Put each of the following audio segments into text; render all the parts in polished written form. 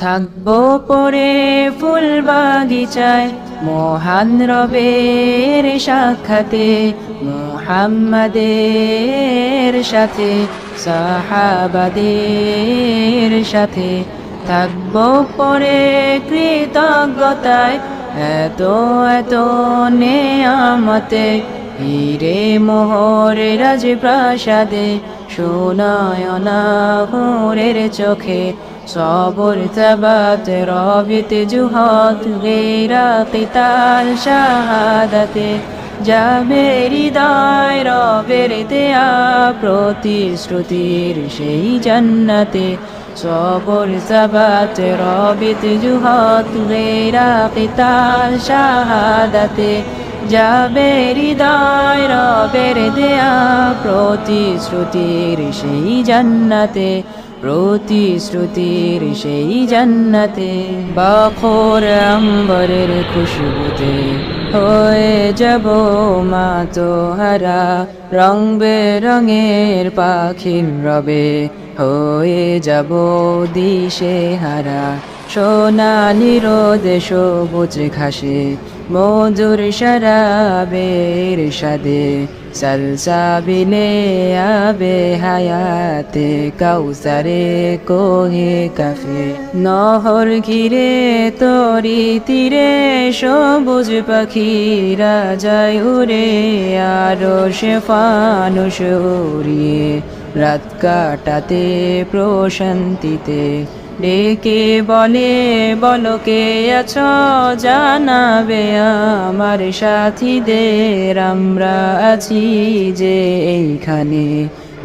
থাকবো পরে ফুল বাগিচায় মহান রবের সাক্ষাতে, মুহাম্মাদের সাথে সাহাবাদের সাথে। থাকবো পরে কৃতজ্ঞতায় এত এত নেয়ামতে, হিরে মোহরে রাজপ্রাসাদে সোনায়না হুরের চোখে। সবর তাবাত রবিত জুহাত গেরা কিতাল শাহাদাতে, যাবে হৃদয় রবের দেয়া প্রতিশ্রুতির সেই জান্নাতে। সবর তাবাত রবিত জুহাত গেরা কিতাল শাহাদাতে, যাবে হৃদয় রবের দেয়া প্রতিশ্রুতির সেই জান্নাতে, প্রতিশ্রুতির সেই জান্নাতে। বাখর আম্বরের খুশবুতে হয়ে যাব মাতোহারা, রং বেরঙের পাখির রবে হয়ে যাব দিশে হারা। সোনালি রোদে সবুজ ঘাসে মধুর শরাবের সাদে, সলসাবিলে আবে হায়াতে কাউসারে কোহে কাফে। নহর ঘিরে তরি তীরে সবুজ পাখিরা যায় উড়ে, আরো সে ফানুস উড়িয়ে রাত কাটাতে প্রশান্তিতে। ডেকে বলে বলো কে আছো, জানাবে আমার সাথীদের আমরা আছি যে এইখানে,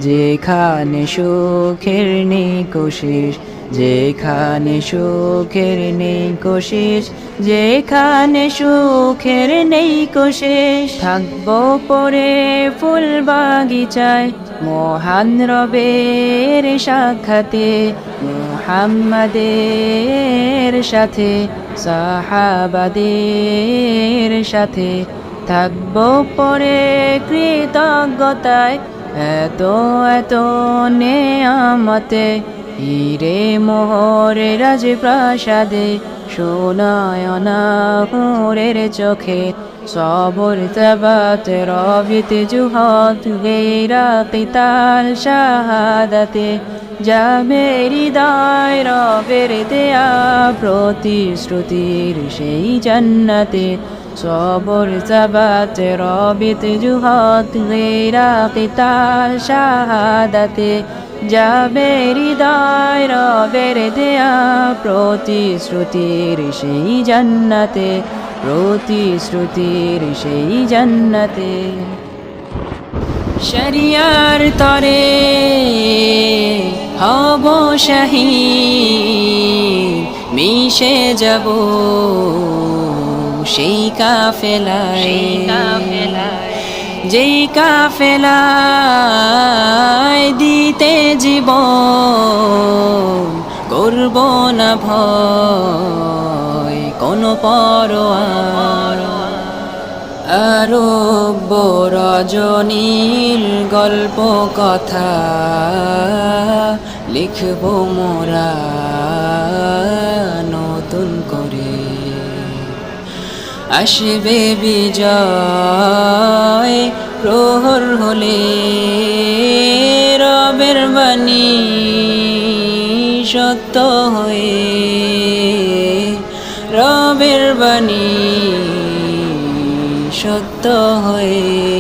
যেখানে সুখের নেই কোশিস, যেখানে সুখের নেই কোশিস, যেখানে সুখের নেই কোশিস। থাকবো পরে ফুল বাগিচায় মহান রবের সাক্ষাতে, মুহাম্মাদের সাথে সাহাবাদের সাথে। থাকবো পরে কৃতজ্ঞতায় এত এত নেয়ামতে, হিরে মোহরে রাজপ্রাসাদে সোনায়না হুরের চোখে। সবর তাবাত রবিত জুহাত গেরা কিতাল শাহাদাতে, যাবে হৃদয় রবের দেয়া প্রতিশ্রুতির সেই জান্নাতে। সবর তাবাত রবিত জুহাত গেরা কিতাল শাহাদাতে, যাবে হৃদয় রবের দেয়া প্রতিশ্রুতির সেই জান্নাতে, প্রতিশ্রুতির সেই জান্নাতে। শরিয়ার তরে হব শহীদ, মিশে যাব সেই কাফেলায়, যেই কাফেলায় দিতে জীবন করব না ভয় কোনো পরোয়া। আরব রজনীর গল্প কথা লিখব মোরা নতুন করে। আসবে বিজয় প্রহর হলে, রবের বাণী সত্য হয়ে, রবের বাণী সত্য হয়ে।